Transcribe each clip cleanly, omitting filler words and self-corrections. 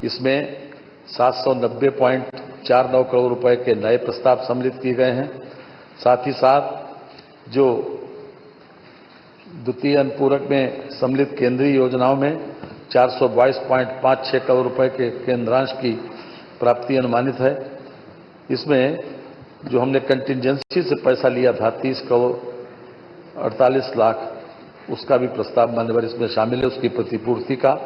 इसमें 790.49 करोड़ रुपए के नए प्रस्ताव सम्मिलित किए गए हैं। साथ ही साथ जो द्वितीय अनुपूरक में सम्मिलित केंद्रीय योजनाओं में 422.56 करोड़ रुपए के केंद्रांश की प्राप्ति अनुमानित है। इसमें जो हमने कंटिजेंसी से पैसा लिया था 30 करोड़ 48 लाख, उसका भी प्रस्ताव मान्यवर इसमें शामिल है, उसकी प्रतिपूर्ति का।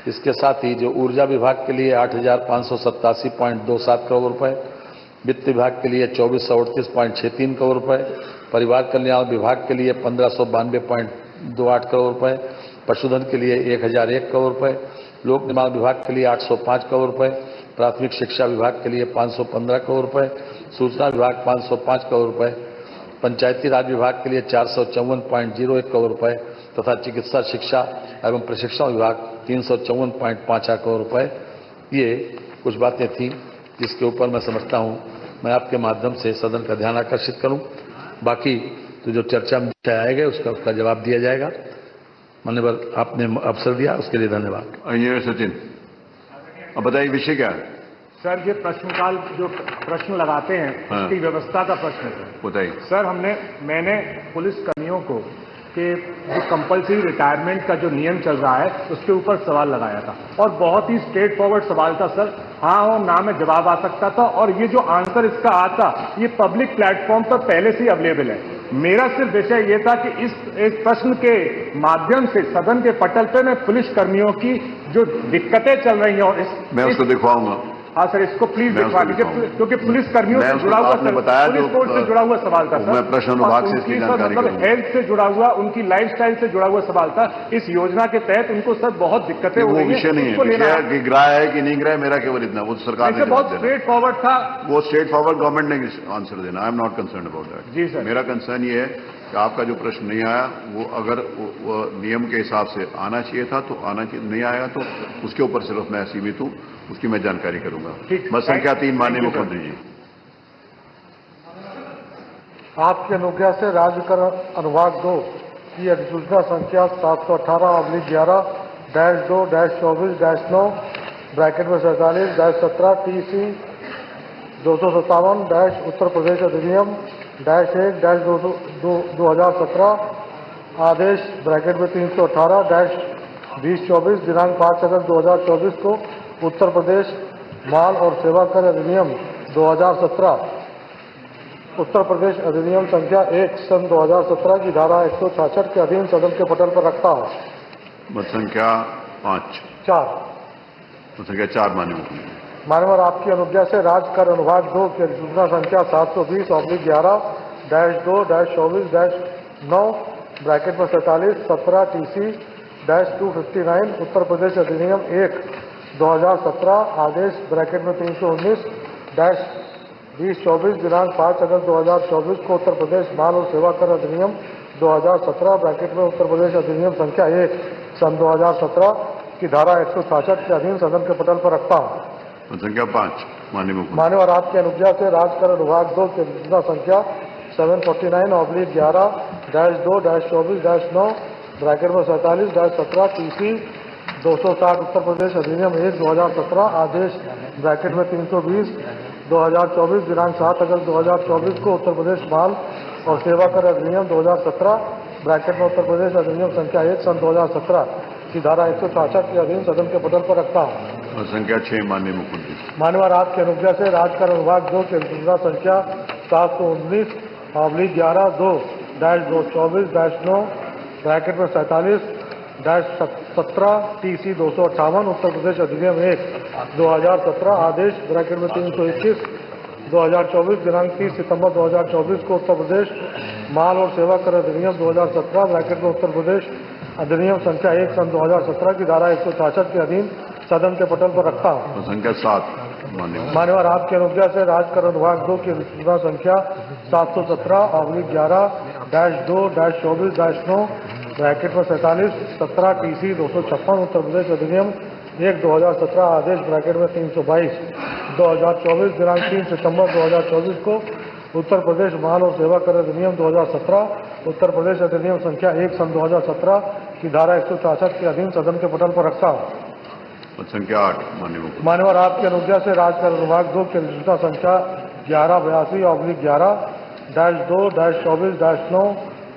इसके साथ ही जो ऊर्जा विभाग के लिए 8,587.27 करोड़ रुपए, वित्त विभाग के लिए 2,438.63 करोड़ रुपए, परिवार कल्याण विभाग के लिए 1,592.28 करोड़ रुपए, पशुधन के लिए 1,001 करोड़ रुपए, लोक निर्माण विभाग के लिए 805 करोड़ रुपए, प्राथमिक शिक्षा विभाग के लिए 515 करोड़ रुपए, सूचना विभाग 505 करोड़ रुपए, पंचायती राज विभाग के लिए 454.01 करोड़ रुपए तथा चिकित्सा शिक्षा एवं प्रशिक्षण विभाग 354.58 करोड़ रुपए। ये कुछ बातें थी जिसके ऊपर मैं समझता हूँ मैं आपके माध्यम से सदन का ध्यान आकर्षित करूँ। बाकी तो जो चर्चा में आएगा उसका जवाब दिया जाएगा। माननीय आपने अवसर दिया उसके लिए धन्यवाद। सचिन, अब बताइए विषय क्या है? सर, ये प्रश्नकाल जो प्रश्न लगाते हैं उसकी व्यवस्था का प्रश्न है। बताइए सर। मैंने पुलिस कर्मियों को कि जो कंपल्सरी रिटायरमेंट का जो नियम चल रहा है उसके ऊपर सवाल लगाया था और बहुत ही स्ट्रेट फॉरवर्ड सवाल था सर। हाँ और ना में जवाब आ सकता था और ये जो आंसर इसका आता ये पब्लिक प्लेटफॉर्म पर पहले से ही अवेलेबल है। मेरा सिर्फ विषय ये था कि इस प्रश्न के माध्यम से सदन के पटल पे मैं पुलिस कर्मियों की जो दिक्कतें चल रही हैं और मैं उसको दिखवाऊंगा। हाँ सर, इसको प्लीज दिखवा दीजिए क्योंकि पुलिस कर्मियों से जुड़ा हुआ पुलिस फोर्स से जुड़ा हुआ सवाल था सर। मैं प्रश्न अनुभाग से इसकी जानकारी मतलब हेल्थ से जुड़ा हुआ, उनकी लाइफस्टाइल से जुड़ा हुआ सवाल था। इस योजना के तहत उनको सर बहुत दिक्कतें हो रही हैं। वो विषय नहीं है, विषय कि ग्राह्य है कि नहीं ग्राह्य, मेरा केवल इतना, वो सरकार ने बहुत स्ट्रेट फॉरवर्ड था। वो स्ट्रेट फॉरवर्ड गवर्नमेंट ने आंसर देना। I am not concern about that. जी सर, मेरा कंसर्न ये है कि आपका जो प्रश्न नहीं आया वो अगर वो नियम के हिसाब से आना चाहिए था तो आना चाहिए, नहीं आया तो उसके ऊपर सिर्फ मैं सीमित हूं, उसकी मैं जानकारी करूंगा। बस संख्या 3 माननीय मुख्यमंत्री जी। आपकी अनुज्ञा से राज्य कर अनुभाग 2 की अधिसूचना संख्या 718/11-2-24-9 ब्रैकेट में 47-17 TC 257 उत्तर प्रदेश अधिनियम -1-2017 आदेश ब्रैकेट में 318-2024 दिनांक 5 अगस्त 2024 को उत्तर प्रदेश माल और सेवा कर अधिनियम 2017 उत्तर प्रदेश अधिनियम संख्या 1 सन 2017 की धारा 166 के अधीन सदन के पटल पर रखता है। मत संख्या 4 माननीय मुख्यमंत्री। माननीय आपकी अनुज्ञा से राज्य कर अनुभाग 2 की अधिसूचना संख्या 720/11-2-24-9 ब्रैकेट में 47-17 TC -259 उत्तर प्रदेश अधिनियम 1/2017 आदेश ब्रैकेट में 319-2024 दिनांक 5 अगस्त 2024 को उत्तर प्रदेश माल और सेवा कर अधिनियम 2017 ब्रैकेट में उत्तर प्रदेश अधिनियम संख्या 1 सन 2017 की धारा 166 के अधीन सदन के पटल पर रखता हूँ। संख्या 5 माननीय मुख्यमंत्री। माननीय आपकी अनुज्ञा से राज्य कर विभाग 2 की अधिसूचना संख्या 749/11-2-24-9 ब्रैकेट में 47-17 TC 260 उत्तर प्रदेश अधिनियम 1/2017 आदेश ब्रैकेट में 320/2024 दिनांक 7 अगस्त 2024 को उत्तर प्रदेश माल और सेवा कर अधिनियम 2017 ब्रैकेट में उत्तर प्रदेश अधिनियम संख्या 1 सन 2017 की धारा 166 के अधीन सदन के पटल पर रखता हूँ। संख्या 6 माननीय मुख्यमंत्री। माननीय आपकी अनुज्ञा से राज्य कर विभाग 2 की अधिसूचना संख्या 719/11-2-24-9 ब्रैकेट में 47-17 TC 258 उत्तर प्रदेश अधिनियम 1/2017 आदेश ब्रैकेट में 321/2024 दिनांक 30 सितंबर 2024 को उत्तर प्रदेश माल और सेवा कर अधिनियम 2017 ब्रैकेट में उत्तर प्रदेश अधिनियम संख्या 1 सन 2017 की धारा 166 के अधीन सदन के पटल पर रखता हूँ। संख्या 7 माननीय आपकी अनुज्ञा से राज्य कर विभाग 2 की अधिसूचना संख्या 717/11-2-24-9 ब्रैकेट में 47-17 TC 256 उत्तर प्रदेश अधिनियम 1/2017 आदेश ब्रैकेट में 322/2024 दिनांक 3 सितंबर 2024 को उत्तर प्रदेश माल और सेवा कर अधिनियम 2017 उत्तर प्रदेश अधिनियम संख्या 1 सन 2017 की धारा 166 के अधीन सदन के पटल पर रखता हूँ। मत संख्या 8 माननीय मुख्यमंत्री। मान्यवर आपकी अनुज्ञा से राजकारण विभाग 2 की अधिसूचना संख्या 1182/11-2-24-9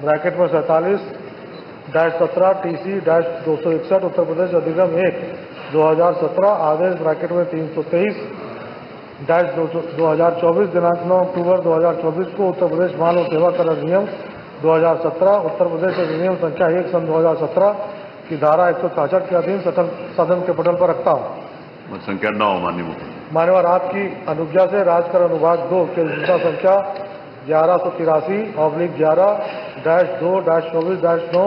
ब्रैकेट में 47-17 TC-261 उत्तर प्रदेश अधिनियम 1/2017 आदेश ब्रैकेट में 323-2024 दिनांक 9 अक्टूबर 2024 को उत्तर प्रदेश माल और सेवा कर अधिनियम 2017 उत्तर प्रदेश अधिनियम संख्या 1/2017 की धारा 166 के अधीन सदन के पटल पर रखता हूँ। मत संख्या 9 माननीय मुख्यमंत्री। मान्यवर आपकी अनुज्ञा से राजकारण विभाग 2 की अधिसूचना संख्या 1183/11-2-24-9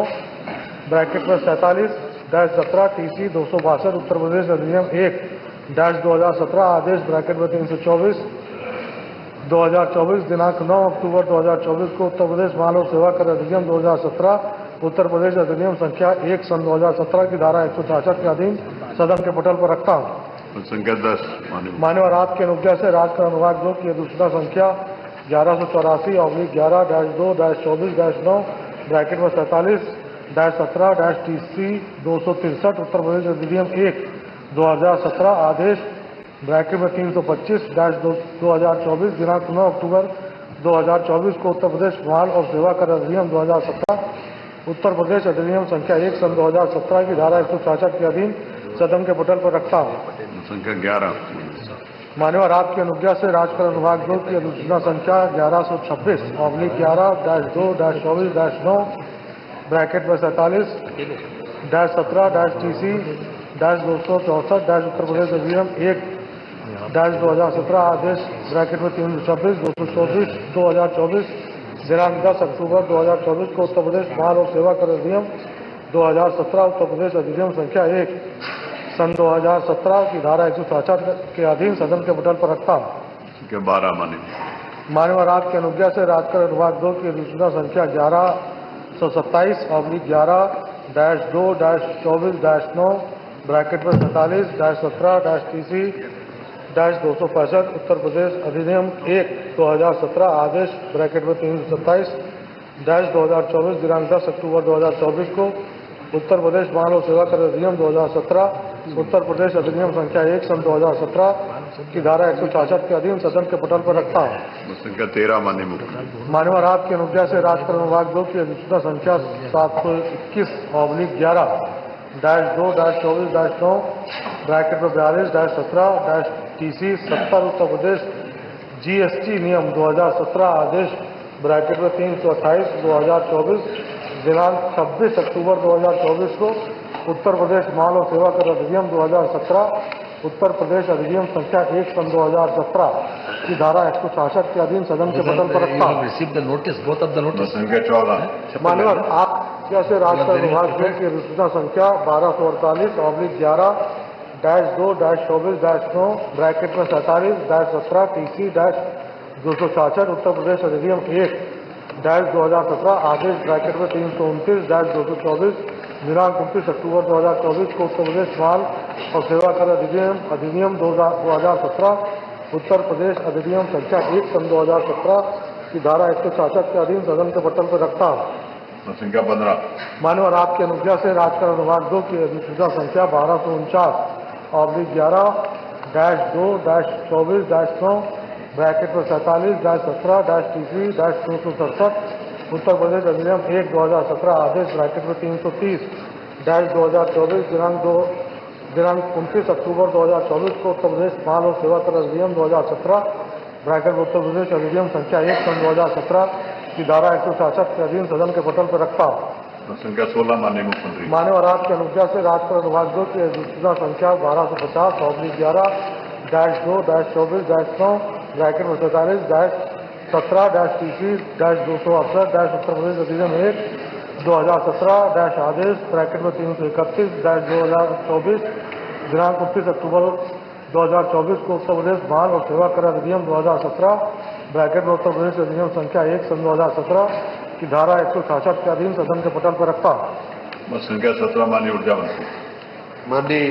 ब्रैकेट में 47-17 TC-262 उत्तर प्रदेश अधिनियम 1/2017 आदेश ब्रैकेट में 324/2024 दिनांक 9 अक्टूबर 2024 को उत्तर प्रदेश माल और सेवा कर अधिनियम 2017 उत्तर प्रदेश अधिनियम संख्या 1/2017 की धारा 166 के अधीन सदन के पटल पर रखता हूँ। संख्या 10 मान्यवर आपकी अनुज्ञा से राजकारण विभाग 2 की अधिसूचना संख्या 1184/11-2-24-9 ब्रैकेट में 47-17 TC-263 उत्तर प्रदेश अधिनियम 1/2017 आदेश ब्रैकेट में 325-2024 दिनांक 9 अक्टूबर 2024 को उत्तर प्रदेश माल और सेवा कर अधिनियम 2017 उत्तर प्रदेश अधिनियम संख्या 1/2017 की धारा 166 के अधीन सदन के पटल पर रखता हूँ। संख्या 11 मान्यवर आपकी अनुज्ञा से राजकारण विभाग 2 की अधिसूचना संख्या 1126/11-2-24-9 ब्रैकेट में 47-17 TC-264 उत्तर प्रदेश अधिनियम 1/2017 आदेश ब्रैकेट में 326-224 दिनांक 10 अक्टूबर 2024 को उत्तर प्रदेश माल और सेवा कर अधिनियम 2017 उत्तर प्रदेश अधिनियम संख्या 1/2017 की धारा 166 के अधीन सदन के पटल पर रखता हूँ। संख्या 12 मान्यवर आपकी अनुज्ञा से राजकारण विभाग 2 की अधिसूचना संख्या 1127/11-2-24-9 ब्रैकेट में 47-17 TC-265 उत्तर प्रदेश अधिनियम 1/2017 आदेश ब्रैकेट में 327-2024 दिनांक 10 अक्टूबर 2024 को उत्तर प्रदेश माल और सेवा कर अधिनियम 2017 उत्तर प्रदेश अधिनियम संख्या 1/2017 की धारा 166 के अधीन सदन के पटल पर रखता हूँ। संख्या 13 माननीय मुख्यमंत्री। मान्यवर आपकी अनुज्ञा से राजकारण विभाग 2 की अधिसूचना संख्या 721/11-2-24-9 ब्रैकेट में 42-17 TC-70 उत्तर प्रदेश GST नियम 2017 आदेश ब्रैकेट में 328/2024 दिनांक 26 अक्टूबर 2024 को उत्तर प्रदेश माल और सेवा कर अधिनियम 2017 उत्तर प्रदेश अधिनियम संख्या 1/2017 की धारा 166 के अधीन सदन के पटल पर रखता हूँ। संख्या 14 मान्यवर आप से राजकारण विभाग की अधिसूचना संख्या 1248/11-2-24-9 ब्रैकेट में 47-17 TC-266 उत्तर प्रदेश अधिनियम 1/2017 आदेश ब्रैकेट में 329-224 दिनांक 29 अक्टूबर 2024 को उत्तर प्रदेश माल और सेवा कर अधिनियम 2017 उत्तर प्रदेश अधिनियम संख्या 1/2017 की धारा 166 के अधीन सदन के पटल पर रखता हूँ। संख्या 15 मान्यवर आपकी अनुज्ञा से राजकारण विभाग 2 की अधिसूचना संख्या 1249/11-2-24-9 ब्रैकेट में 47-17 TC-267 उत्तर प्रदेश अधिनियम 1/2017 आदेश ब्रैकेट में 330-2024 दिनांक 29 अक्टूबर 2024 को उत्तर प्रदेश माल और सेवा कर अधिनियम 2017 ब्रैकेट में उत्तर प्रदेश अधिनियम संख्या 1/2017 की धारा 166 के अधीन सदन के पटल पर रखता हूँ। संख्या 16 माननीय मुख्यमंत्री। मान्यवर आपकी अनुज्ञा से राजकारण विभाग 2 की अधिसूचना संख्या 1250/11-2-24-9 ब्रैकेट में 47-17 TC-268 उत्तर प्रदेश अधिनियम 1/2017 आदेश ब्रैकेट में 331-2024 दिनांक 29 अक्टूबर 2024 को उत्तर प्रदेश माल और सेवा कर अधिनियम 2017 ब्रैकेट में उत्तर प्रदेश अधिनियम संख्या 1/2017 की धारा 166 के अधीन सदन के पटल पर रखता हूँ। संख्या 17 माननीय ऊर्जा मंत्री। माननीय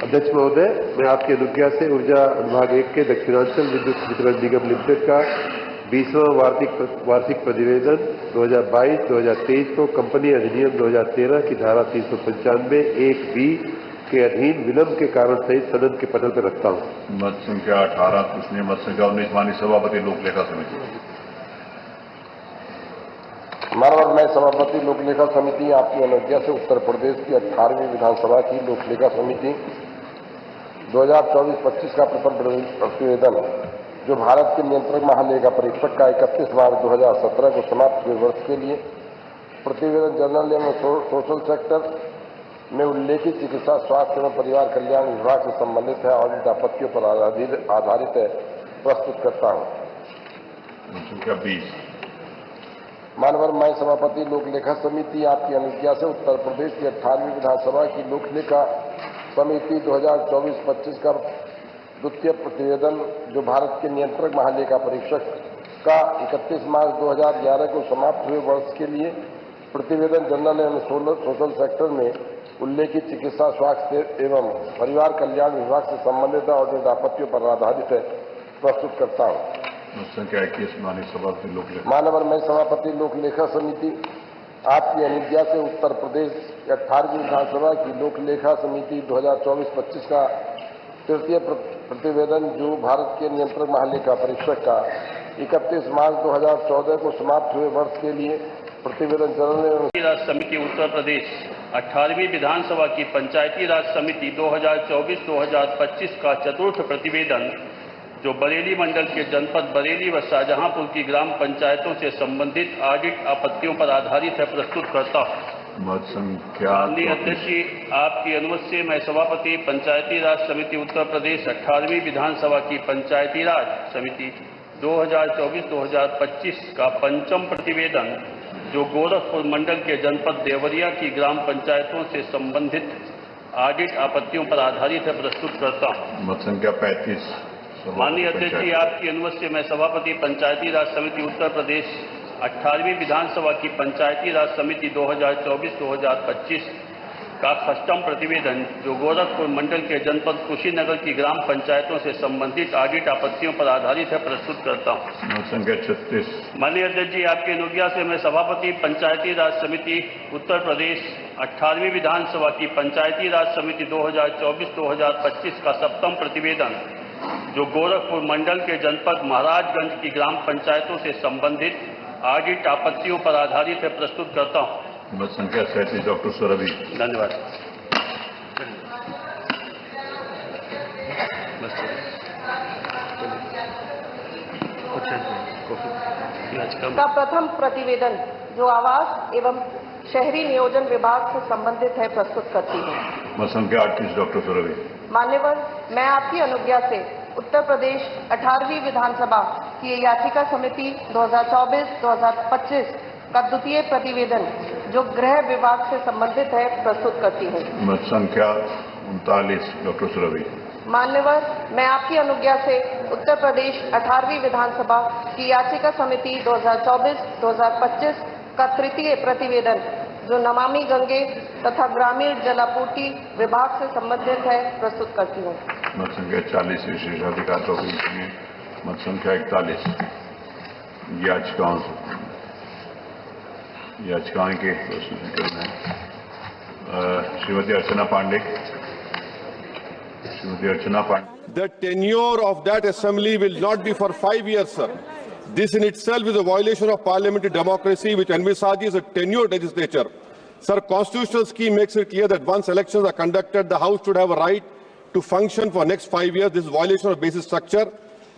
अध्यक्ष महोदय, मैं आपकी अनुज्ञा से ऊर्जा विभाग 1 के दक्षिणांचल विद्युत वितरण निगम लिमिटेड का 20वां वार्षिक प्रतिवेदन 2022-2023 को कंपनी अधिनियम 2013 की धारा 395(1)(b) के अधीन विलंब के कारण सहित सदन के पटल पर रखता हूं। मत संख्या 18 पूछनीय मत संख्या 19 माननीय सभापति लोक लेखा समिति। माननीय मैं सभापति लोक लेखा समिति आपकी अनुज्ञा से उत्तर प्रदेश की 18वीं विधानसभा की लोक लेखा समिति 2024-25 का प्रथम प्रतिवेदन जो भारत के नियंत्रक महालेखा परीक्षक का 31 मार्च 2017 को समाप्त हुए वर्ष के लिए प्रतिवेदन जनरल एवं सोशल सेक्टर में उल्लेखित चिकित्सा स्वास्थ्य एवं परिवार कल्याण विभाग से संबंधित है और इन आपत्तियों पर आधारित है प्रस्तुत करता हूं। संख्या 20। माननीय मैं सभापति लोक लेखा समिति आपकी अनुज्ञा से उत्तर प्रदेश की 18वीं विधानसभा की लोक लेखा समिति 2024-25 का द्वितीय प्रतिवेदन जो भारत के नियंत्रक महालेखा परीक्षक का 31 मार्च 2011 को समाप्त हुए वर्ष के लिए प्रतिवेदन जनरल एवं सोशल सेक्टर में उल्लेखित चिकित्सा स्वास्थ्य एवं परिवार कल्याण विभाग से संबंधित और जिन आपत्तियों पर आधारित है प्रस्तुत करता हूं। संख्या 21 माननीय सभापति लोक लेखा। माननीय मैं सभापति लोक लेखा समिति आपकी अनुज्ञा से उत्तर प्रदेश 18वीं विधानसभा की लोक लेखा समिति 2024-25 का तृतीय प्रतिवेदन जो भारत के नियंत्रक महालेखा परीक्षक का 31 मार्च 2014 को समाप्त हुए वर्ष के लिए प्रतिवेदन जनरल राज समिति उत्तर प्रदेश 18वीं विधानसभा की पंचायती राज समिति 2024-2025 का चतुर्थ प्रतिवेदन जो बरेली मंडल के जनपद बरेली व शाहजहांपुर की ग्राम पंचायतों से संबंधित ऑडिट आपत्तियों पर आधारित है प्रस्तुत करता हूं। मत संख्या माननीय अध्यक्ष जी, आपकी अनुमति से मैं सभापति पंचायती राज समिति उत्तर प्रदेश 18वीं विधानसभा की पंचायती राज समिति 2024-2025 का पंचम प्रतिवेदन जो गोरखपुर मंडल के जनपद देवरिया की ग्राम पंचायतों से संबंधित ऑडिट आपत्तियों पर आधारित है प्रस्तुत करता हूं। मत संख्या 35। माननीय अध्यक्ष जी, आपकी अनुमति से मैं सभापति पंचायती राज समिति उत्तर प्रदेश 18वीं विधानसभा की पंचायती राज समिति 2024-2025 का षष्ठम प्रतिवेदन जो गोरखपुर मंडल के जनपद कुशीनगर की ग्राम पंचायतों से संबंधित ऑडिट आपत्तियों पर आधारित है प्रस्तुत करता हूं। मत संख्या 36। माननीय अध्यक्ष जी, आपकी अनुज्ञा से मैं सभापति पंचायती राज समिति उत्तर प्रदेश 18वीं विधानसभा की पंचायती राज समिति 2024-2025 का सप्तम प्रतिवेदन जो गोरखपुर मंडल के जनपद महाराजगंज की ग्राम पंचायतों से संबंधित ऑडिट आपत्तियों पर आधारित है प्रस्तुत करता हूं। मत संख्या 37 डॉक्टर सुरभि। धन्यवाद। का प्रथम प्रतिवेदन जो आवास एवं शहरी नियोजन विभाग से संबंधित है प्रस्तुत करती हूँ। मत संख्या 38 डॉक्टर सुरभि। मान्यवर, मैं आपकी अनुज्ञा से उत्तर प्रदेश 18वीं विधानसभा की याचिका समिति 2024-2025 का द्वितीय प्रतिवेदन जो गृह विभाग से संबंधित है प्रस्तुत करती हूँ। मत संख्या 39 डॉक्टर सुरभि। मान्यवर, मैं आपकी अनुज्ञा से उत्तर प्रदेश 18वीं विधानसभा की याचिका समिति 2024-2025 का तृतीय प्रतिवेदन जो नमामि गंगे तथा ग्रामीण जलापूर्ति विभाग से संबंधित है प्रस्तुत करती हूँ। मत संख्या 40 विशेषाधिकार टॉपिक में मत संख्या 41 याचिकाएं के प्रस्तुतिकरण है। श्रीमती अर्चना Pandey. The tenure of that assembly will not be for 5 years, sir. This in itself is a violation of parliamentary democracy which envisages a tenured legislature. Sir, constitutional scheme makes it clear that once elections are conducted, the House should have a right to function for next 5 years. This is a violation of basic structure.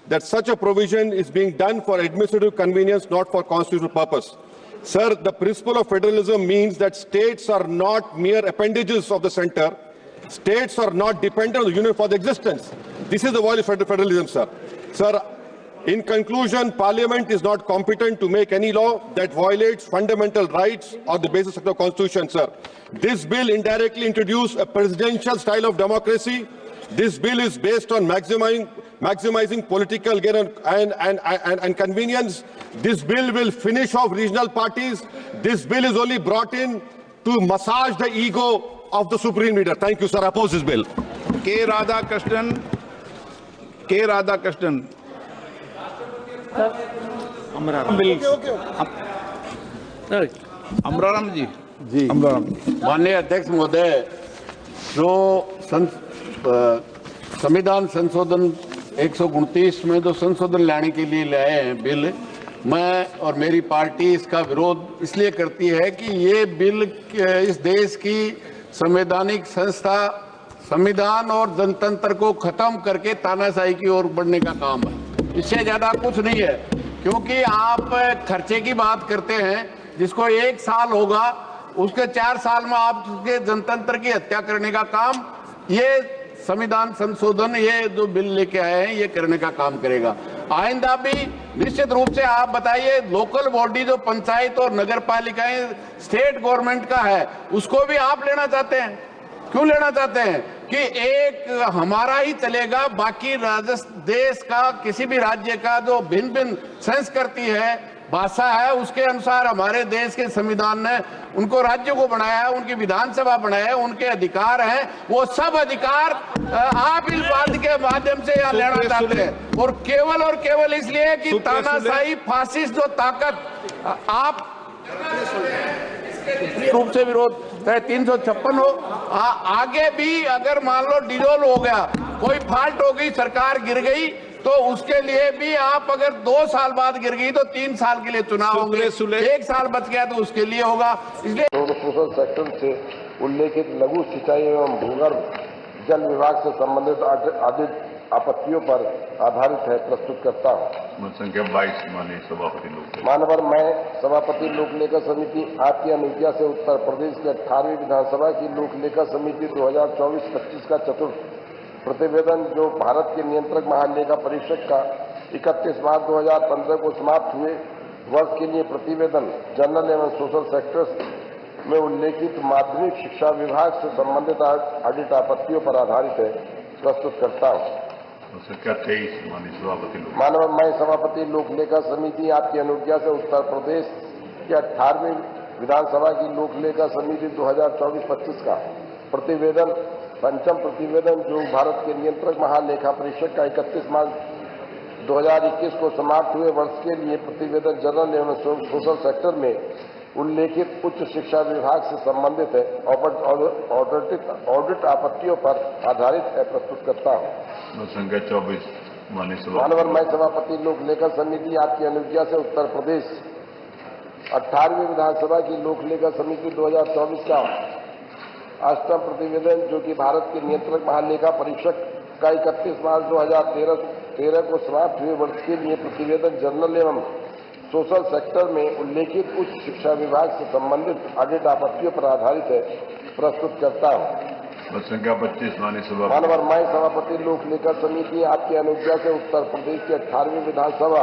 That such a provision is being done for administrative convenience, not for constitutional purpose. Sir, the principle of federalism means that states are not mere appendages of the center. States are not dependent on the union for their existence. This is the violation of federalism, sir. Sir, in conclusion, Parliament is not competent to make any law that violates fundamental rights or the basis of the Constitution, sir. This bill indirectly introduced a presidential style of democracy. This bill is based on maximizing political gain and convenience. This bill will finish off regional parties. This bill is only brought in to massage the ego of the supreme leader. Thank you, sir. I oppose this bill. K. Radhakrishnan. Amraram जी। माननीय अध्यक्ष महोदय, जो संविधान संशोधन 129 में जो संशोधन लाने के लिए लाए हैं बिल, मैं और मेरी पार्टी इसका विरोध इसलिए करती है कि ये बिल इस देश की संवैधानिक संस्था संविधान और जनतंत्र को खत्म करके तानाशाही की ओर बढ़ने का काम है। इससे ज्यादा कुछ नहीं है, क्योंकि आप खर्चे की बात करते हैं, जिसको 1 साल होगा उसके 4 साल में आपके जनतंत्र की हत्या करने का काम ये संविधान संशोधन, ये जो बिल लेके आए हैं, ये करने का काम करेगा। आइंदा भी निश्चित रूप से आप बताइए, लोकल बॉडी जो पंचायत और नगर पालिकाएं स्टेट गवर्नमेंट का है, उसको भी आप लेना चाहते हैं। क्यों लेना चाहते हैं कि एक हमारा ही चलेगा, बाकी देश का किसी भी राज्य का जो भिन्न भिन्न संस्कृति है, भाषा है, उसके अनुसार हमारे देश के संविधान ने उनको राज्यों को बनाया है, उनकी विधानसभा बनाया है, उनके अधिकार हैं, वो सब अधिकार आप इस बात के माध्यम से यहाँ लेना चाहते हैं। और केवल इसलिए कि तानाशाही फासिस्ट जो ताकत आप रूप से विरोध चाहे 356 हो, आगे भी अगर मान लो डिजोल्व हो गया, कोई फॉल्ट हो गई, सरकार गिर गई, तो उसके लिए भी आप अगर 2 साल बाद गिर गई तो 3 साल के लिए चुनाव होंगे, 1 साल बच गया तो उसके लिए होगा। इसलिए सोशल सेक्टर से उल्लेखित लघु सिंचाई एवं भूगर्भ जल विभाग से संबंधित आदित आपत्तियों पर आधारित है, प्रस्तुत करता हूँ। संख्या 22 माननीय सभापति लोग। मानवर मैं सभापति लोक लेखा समिति आपकी अनुज्ञा से उत्तर प्रदेश की 18वीं विधानसभा की लोक लेखा समिति 2024-25 का चतुर्थ प्रतिवेदन, जो भारत के नियंत्रक महालेखा परीक्षक का 31 मार्च 2015 को समाप्त हुए वर्ष के लिए प्रतिवेदन जनरल एवं सोशल सेक्टर्स में उल्लेखित माध्यमिक शिक्षा विभाग से संबंधित ऑडिट आपत्तियों पर आधारित है, प्रस्तुत करता हूँ। संख्या 23 माननीय सभापति लोग। मानव मैं सभापति लोक लेखा समिति आपकी अनुज्ञा से उत्तर प्रदेश की 18वीं विधानसभा की लोक लेखा समिति 2024-25 का प्रतिवेदन, पंचम प्रतिवेदन, जो भारत के नियंत्रक महालेखा परीक्षक का 31 मार्च 2021 को समाप्त हुए वर्ष के लिए प्रतिवेदन जनरल एवं सोशल सेक्टर में उल्लेखित उच्च शिक्षा विभाग से संबंधित है, ऑडिट आपत्तियों पर आधारित है, प्रस्तुत करता हूँ। संख्या 24 माननीय मानवर मैं सभापति लोक लेखा समिति आपकी अनुज्ञा से उत्तर प्रदेश 18वीं विधानसभा की लोक लेखा समिति 2024 का 8वां प्रतिवेदन, जो कि भारत के नियंत्रक महालेखा परीक्षक का 31 मार्च 2013 को समाप्त हुए वर्ष के लिए प्रतिवेदन जनरल एवं सोशल सेक्टर में उल्लेखित उच्च शिक्षा विभाग से संबंधित ऑडिट आपत्तियों पर आधारित है, प्रस्तुत करता हूँ। संख्या 25 माननीय सभापति। मानवर मैं सभापति लोक लेखा समिति आपकी अनुज्ञा से उत्तर प्रदेश की 18वीं विधानसभा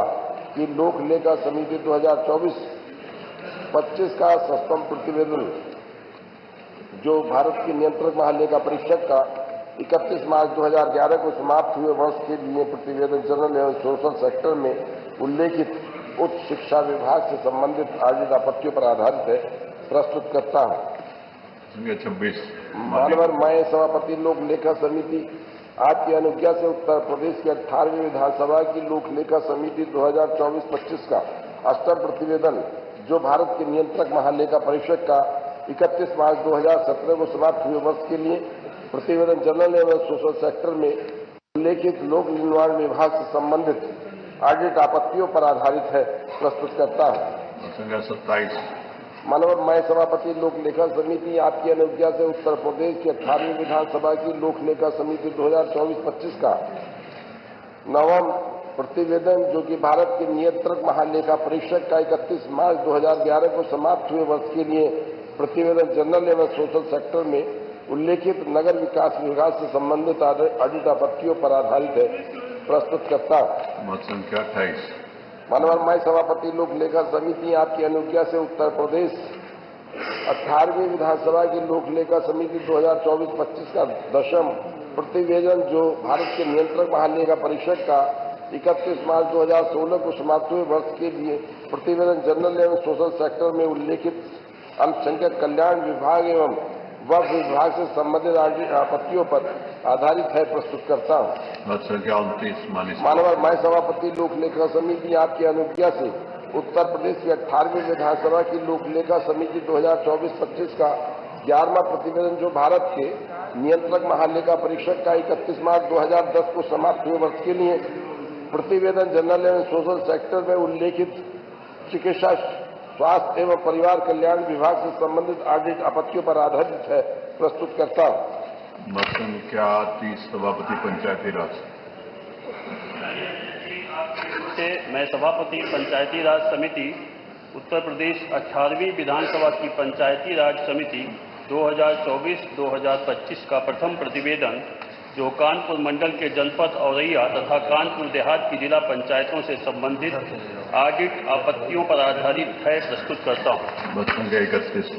की लोक लेखा समिति 2024-25 का 7वां प्रतिवेदन, जो भारत के नियंत्रक महालेखा परीक्षक का 31 मार्च 2011 को समाप्त हुए वर्ष के लिए प्रतिवेदन जनरल एवं सोशल सेक्टर में उल्लेखित उच्च शिक्षा विभाग से संबंधित ऑडिट आपत्तियों पर आधारित है, प्रस्तुत करता हूँ। 26 मानवर मैं सभापति लोक लेखा समिति आपकी अनुज्ञा से उत्तर प्रदेश की 18वीं विधानसभा की लोक लेखा समिति 2024-25 का 8वां प्रतिवेदन, जो भारत के नियंत्रक महालेखा परीक्षक का 31 मार्च 2017 को समाप्त हुए वर्ष के लिए प्रतिवेदन जनरल एवं सोशल सेक्टर में उल्लेखित लोक निर्माण विभाग से संबंधित ऑडिट आपत्तियों पर आधारित है, प्रस्तुत करता हूँ। संख्या 27 मानव मैं सभापति लोक लेखा समिति आपकी अनुज्ञा से उत्तर प्रदेश की 18वीं विधानसभा की लोक लेखा समिति 2024-25 का 9वां प्रतिवेदन, जो कि भारत के नियंत्रक महालेखा परीक्षक का 31 मार्च 2011 को समाप्त हुए वर्ष के लिए प्रतिवेदन जनरल एवं सोशल सेक्टर में उल्लेखित नगर विकास विभाग से संबंधित ऑडिट आपत्तियों पर आधारित है, प्रस्तुत करता हूँ। संख्या 28 मानव मैं सभापति लोक लेखा समिति आपकी अनुज्ञा से उत्तर प्रदेश 18वीं विधानसभा की लोक लेखा समिति 2024-25 का 10वां प्रतिवेदन, जो भारत के नियंत्रक महालेखा परीक्षक का 31 मार्च 2016 को समाप्त हुए वर्ष के लिए प्रतिवेदन जनरल एवं सोशल सेक्टर में उल्लेखित अल्पसंख्यक कल्याण विभाग एवं वक्फ विभाग से संबंधित आपत्तियों पर आधारित है, प्रस्तुत करता हूँ। संख्या 29 मानव मैं सभापति लोक लेखा समिति आपकी अनुज्ञा से उत्तर प्रदेश की 18वीं विधानसभा की लोक लेखा समिति 2024-25 का 11वां प्रतिवेदन, जो भारत के नियंत्रक महालेखा परीक्षक का 31 मार्च 2010 को समाप्त हुए वर्ष के लिए प्रतिवेदन जनरल एवं सोशल सेक्टर में उल्लेखित चिकित्सा स्वास्थ्य एवं परिवार कल्याण विभाग से संबंधित ऑडिट आपत्तियों पर आधारित है, प्रस्तुत करता हूं। मत संख्या 30 सभापति पंचायती राज। मैं सभापति पंचायती राज समिति उत्तर प्रदेश 18वीं विधानसभा की पंचायती राज समिति 2024-2025 का प्रथम प्रतिवेदन जो कानपुर मंडल के जनपद औरैया तथा कानपुर देहात की जिला पंचायतों से संबंधित ऑडिट आपत्तियों पर आधारित है, प्रस्तुत करता हूं। मत संख्या 31।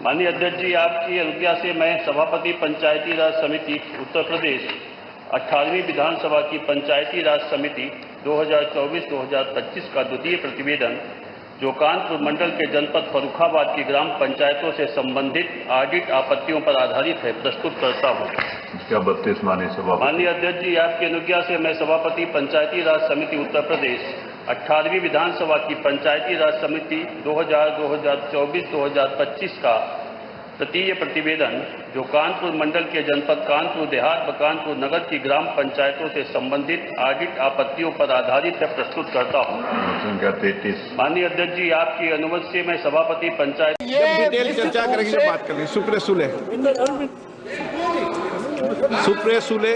माननीय अध्यक्ष जी, आपकी अनुज्ञा से मैं सभापति पंचायती राज समिति उत्तर प्रदेश 18वीं विधानसभा की पंचायती राज समिति 2024-2025 का द्वितीय प्रतिवेदन जो कानपुर मंडल के जनपद फर्रुखाबाद की ग्राम पंचायतों से संबंधित ऑडिट आपत्तियों पर आधारित है, प्रस्तुत करता हूं। इसका 32 माननीय सभापति। माननीय अध्यक्ष जी, आपकी अनुज्ञा से मैं सभापति पंचायती राज समिति उत्तर प्रदेश 18वीं विधानसभा की पंचायती राज समिति 2024-2025 का तृतीय प्रतिवेदन जो कानपुर मंडल के जनपद कानपुर देहात व कानपुर नगर की ग्राम पंचायतों से संबंधित ऑडिट आपत्तियों पर आधारित है, प्रस्तुत करता हूं। संख्या 33। माननीय अध्यक्ष जी, आपकी अनुमति से मैं सभापति पंचायत डिटेल चर्चा करेंगे, बात करेंगे। सुप्रिया सुले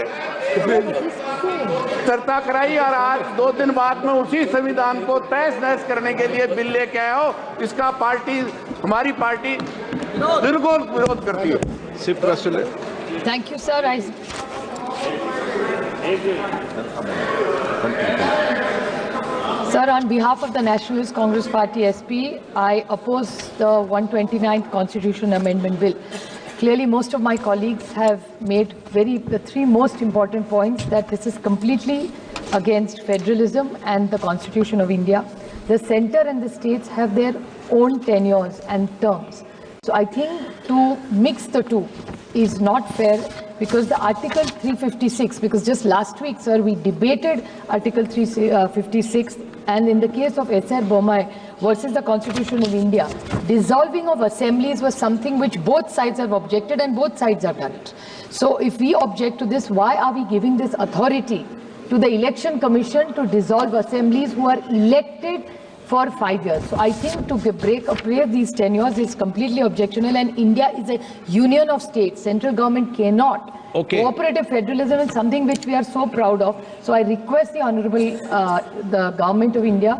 चर्चा कराई और आज 2 दिन बाद में उसी संविधान को तहस नहस करने के लिए बिल लेके आए हो। इसका हमारी पार्टी बिल्कुल विरोध करती है। Supriya Sule. Thank you, sir. Sir, on behalf of the Nationalist Congress Party SP, I oppose the 129th Constitution Amendment Bill. Clearly, most of my colleagues have made the 3 most important points, that this is completely against federalism and the Constitution of India. The centre and the states have their own tenures and terms. So I think to mix the two is not fair, because the Article 356, because just last week, sir, we debated Article 356, and in the case of S.R. Bommai versus the Constitution of India, dissolving of assemblies was something which both sides have objected and both sides have done it. So if we object to this, why are we giving this authority to the Election Commission to dissolve assemblies who are elected for 5 years? So I think to break these tenures is completely objectionable, and India is a union of states. Central government cannot. Cooperative federalism is something which we are so proud of. So I request the Honorable the Government of India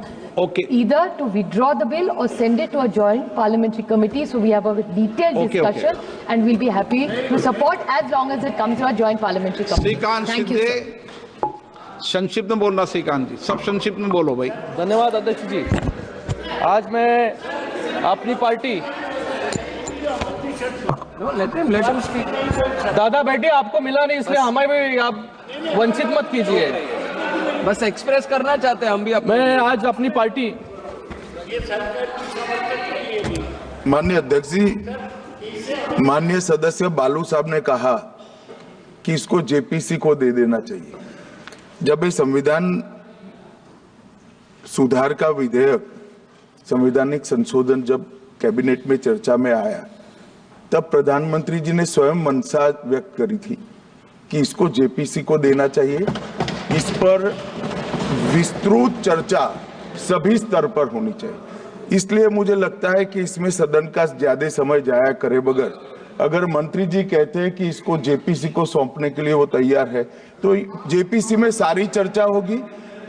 either to withdraw the bill or send it to a joint parliamentary committee, so we have a detailed discussion, and we'll be happy to support as long as it comes to a joint parliamentary committee. Thank you, sir. संक्षिप्त में बोलना श्रीकांत जी, सब संक्षिप्त में बोलो भाई। धन्यवाद अध्यक्ष जी। आज मैं अपनी पार्टी दादा बेटी आपको मिला नहीं, इसलिए हमें भी आप वंचित मत कीजिए, बस एक्सप्रेस करना चाहते हैं हम भी। मैं आज अपनी पार्टी माननीय अध्यक्ष जी, माननीय सदस्य बालू साहब ने कहा कि इसको जेपीसी को दे देना चाहिए। जब ये संविधान सुधार का विधेयक, संवैधानिक संशोधन जब कैबिनेट में चर्चा में आया, तब प्रधानमंत्री जी ने स्वयं मंशा व्यक्त करी थी कि इसको जेपीसी को देना चाहिए। इस पर विस्तृत चर्चा सभी स्तर पर होनी चाहिए। इसलिए मुझे लगता है कि इसमें सदन का ज्यादा समय जाया करे बगैर, अगर मंत्री जी कहते हैं कि इसको जेपीसी को सौंपने के लिए वो तैयार है, तो जेपीसी में सारी चर्चा होगी,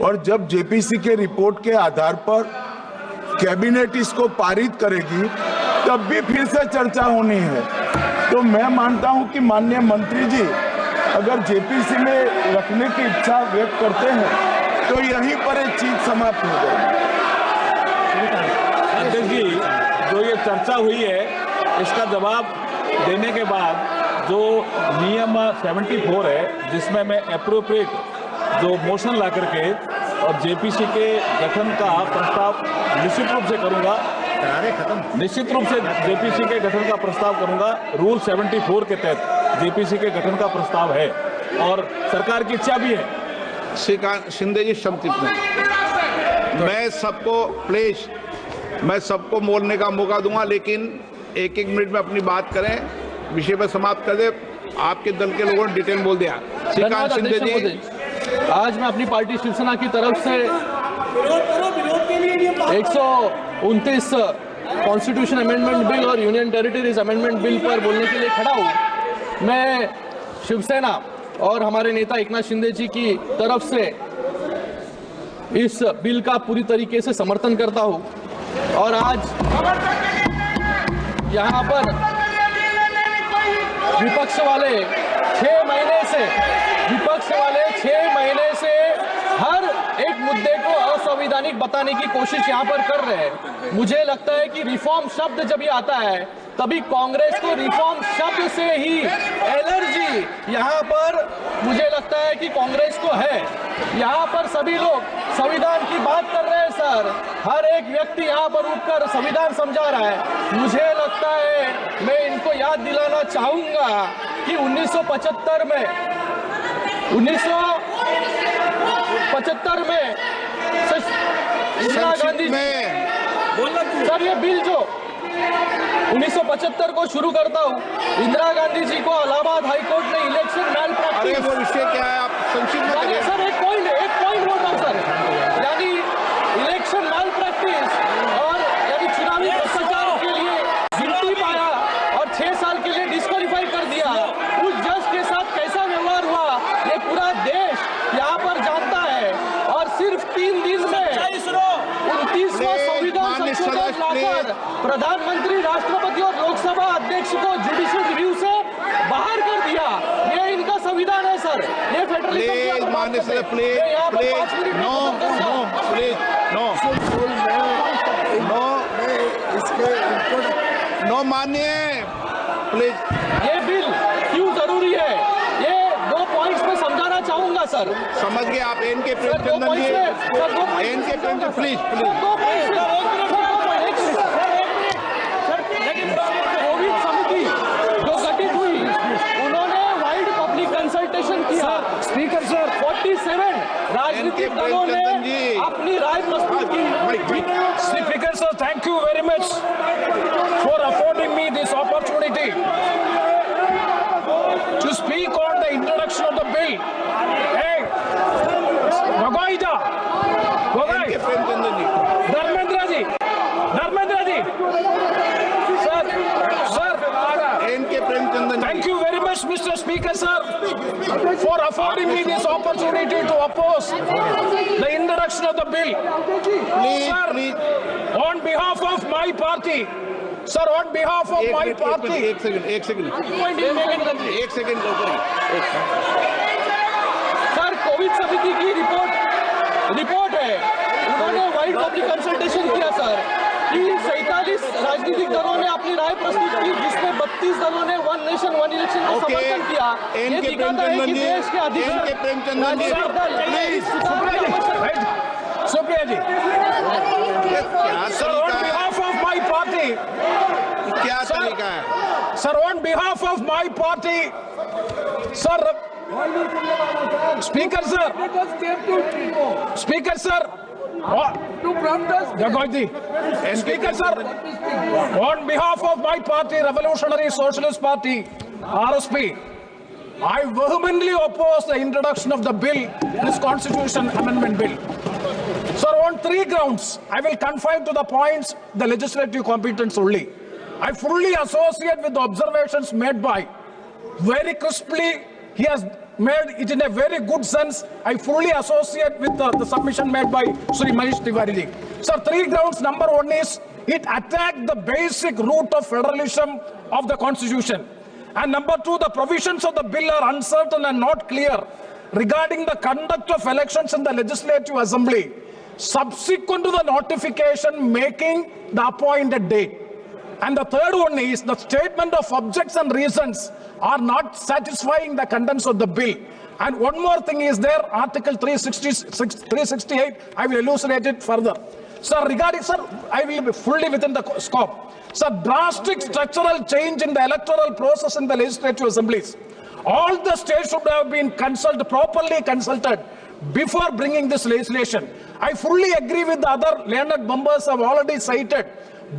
और जब जेपीसी के रिपोर्ट के आधार पर कैबिनेट इसको पारित करेगी, तब भी फिर से चर्चा होनी है। तो मैं मानता हूं कि माननीय मंत्री जी अगर जेपीसी में रखने की इच्छा व्यक्त करते हैं, तो यहीं पर एक चीज समाप्त हो जाएगी। अध्यक्ष जी, जो ये चर्चा हुई है, इसका जवाब देने के बाद जो नियम 74 है, जिसमें मैं एप्रोप्रिएट जो मोशन ला करके और जेपीसी के गठन का प्रस्ताव निश्चित रूप से करूंगा, निश्चित रूप से जेपीसी के गठन का प्रस्ताव करूंगा। रूल 74 के तहत जेपीसी के गठन का प्रस्ताव है और सरकार की इच्छा भी है। श्रीकांत शिंदे जी, संक्षिप्त में मैं सबको बोलने का मौका दूंगा, लेकिन 1-1 मिनट में अपनी बात करें। विषय पर समाप्त कर दे। आपके दल के लोगों ने डिटेल बोल दिया। श्रीकांत शिंदे जी, आज मैं अपनी पार्टी शिवसेना की तरफ से 129 कॉन्स्टिट्यूशन अमेंडमेंट बिल और यूनियन टेरिटरीज अमेंडमेंट बिल पर बोलने के लिए खड़ा हूं। मैं शिवसेना और हमारे नेता एकनाथ शिंदे जी की तरफ से इस बिल का पूरी तरीके से समर्थन करता हूं और आज यहां पर विपक्ष वाले 6 महीने से हर एक मुद्दे को असंवैधानिक बताने की कोशिश यहां पर कर रहे हैं। मुझे लगता है कि रिफॉर्म शब्द जब ये आता है तभी कांग्रेस को रिफॉर्म शब्द से ही एलर्जी यहां पर मुझे लगता है कि कांग्रेस को है। यहां पर सभी लोग संविधान की बात कर रहे हैं सर, हर एक व्यक्ति यहां पर उठकर संविधान समझा रहा है। मुझे लगता है मैं इनको याद दिलाना चाहूंगा कि 1975 में इंदिरा गांधी सर ये बिल जो 1975 को शुरू करता हूं, इंदिरा गांधी जी को इलाहाबाद हाईकोर्ट ने इलेक्शन मैल प्रैक्टिस। वो विषय क्या है आप संक्षिप्त में करिए। सर एक पॉइंट बोल रहा हूं सर, यानी इलेक्शन मैल प्रैक्टिस और यानी चुनावी भ्रष्टाचार के लिए गिनती पाया और 6 साल के लिए डिस्क्वालीफाई कर दिया। उस जज के साथ कैसा व्यवहार हुआ ये पूरा देश यहाँ पर जानता है और सिर्फ 3 दिन में 29वां संविधान संशोधन लाकर प्रधानमंत्री, राष्ट्रपति और लोकसभा अध्यक्ष को जुडिशियल रिव्यू से बाहर कर दिया। ये इनका संविधान है सर, ये फेडरलिज्म नो मानिए प्लीज। ये बिल क्यों जरूरी है ये 2 पॉइंट्स में समझाना चाहूंगा सर। समझ गए आप। N K Premchand ji, N K Premchand please covid समिति जो गठित हुई उन्होंने वाइड पब्लिक कंसल्टेशन किया। स्पीकर सर 47 राजनीतिक दलों ने अपनी राय प्रस्तुत की। Speaker sir, thank you very much for affording me this opportunity to speak on the introduction of the bill. Hey, Gogoida, Dharmendra ji, sir, N K Premchand. Thank you very much, Mr. Speaker, sir, for affording me this opportunity to oppose the introduction of the bill. Please, on behalf of my party. Sir, on behalf of my party. एक second sir Covid समिति की report है, उन्होंने wide public consultation किया sir कि 47 राजनीतिक दलों ने अपनी राय प्रस्तुत की जिसमें 32 दलों ने वन नेशन वन इलेक्शन को समर्थन किया। ये दिखाता है कि देश के अधिकतर Supriya ji, sir on behalf of my party, क्या तरीका है sir on behalf of my party, sir speaker sir Jagojji, Speaker sir, on behalf of my party, Revolutionary Socialist Party, RSP, I vehemently oppose the introduction of the bill, this Constitution Amendment Bill. Sir, on 3 grounds, I will confine to the points the legislative competence only. I fully associate with the observations made by, very crisply, he has made it in a very good sense. I fully associate with the submission made by Sri Manish Tiwari ji. Sir, 3 grounds. Number 1 is, it attacked the basic root of federalism of the Constitution. And number 2, the provisions of the bill are uncertain and not clear regarding the conduct of elections in the Legislative Assembly subsequent to the notification making the appointed date. And the third one is, the statement of objects and reasons are not satisfying the contents of the bill. And one more thing is there, Article 368, I will elucidate it further. Sir, regarding, sir, I will be fully within the scope. Sir, drastic structural change in the electoral process in the legislative assemblies. All the states should have been properly consulted before bringing this legislation. I fully agree with the other learned members have already cited.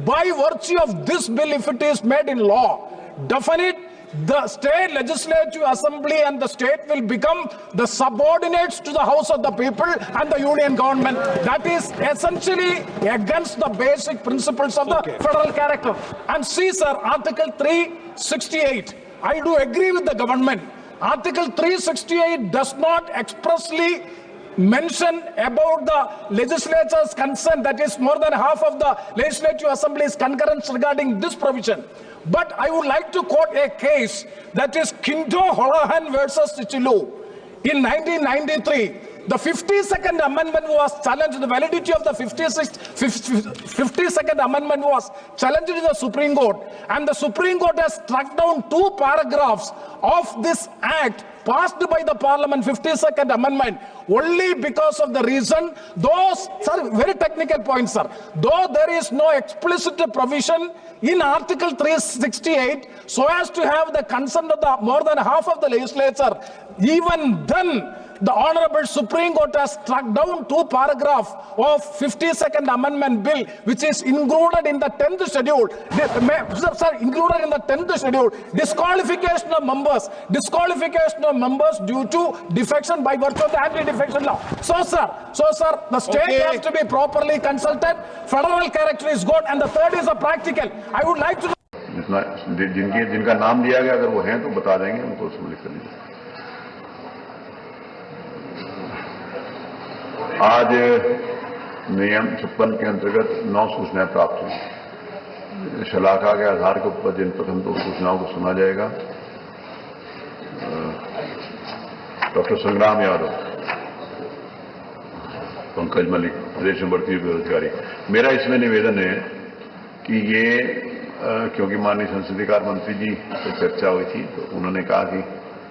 By virtue of this bill, if it is made in law, definite, the state legislative assembly and the state will become the subordinates to the House of the People and the union government. That is essentially against the basic principles of the federal character. And see, sir, Article 368, I do agree with the government. Article 368 does not expressly mention about the legislature's consent, that is more than half of the legislative assembly's concurrence regarding this provision. But I would like to quote a case, that is Kinto Holohan versus Chichilu. In 1993, the 52nd Amendment was challenged. The validity of the 52nd Amendment was challenged in the Supreme Court, and the Supreme Court has struck down 2 paragraphs of this act passed by the Parliament, 52nd Amendment, only because of the reason, those, sir, very technical point, sir, though there is no explicit provision in Article 368 so as to have the consent of the more than half of the legislature, even then the Honorable Supreme Court has struck down 2 paragraphs of 52nd Amendment Bill, which is included in the 10th schedule. Included in the 10th schedule, disqualification of members due to defection by virtue of the anti-defection law. So, sir, the state has to be properly consulted. Federal character is good, and the third is a practical. I would like to know. जिनका नाम दिया गया, अगर वो हैं तो बता देंगे, उनको उसमें लिख कर लीजिए। आज नियम 56 के अंतर्गत 9 सूचनाएं प्राप्त हुई। शलाका के आधार के ऊपर जिन प्रथम 2 सूचनाओं को सुना जाएगा, डॉक्टर संग्राम यादव, पंकज मलिक, प्रदेश में बढ़ती हुई बेरोजगारी। मेरा इसमें निवेदन है कि ये क्योंकि माननीय संसदीय कार्य मंत्री जी से चर्चा हुई थी, तो उन्होंने कहा कि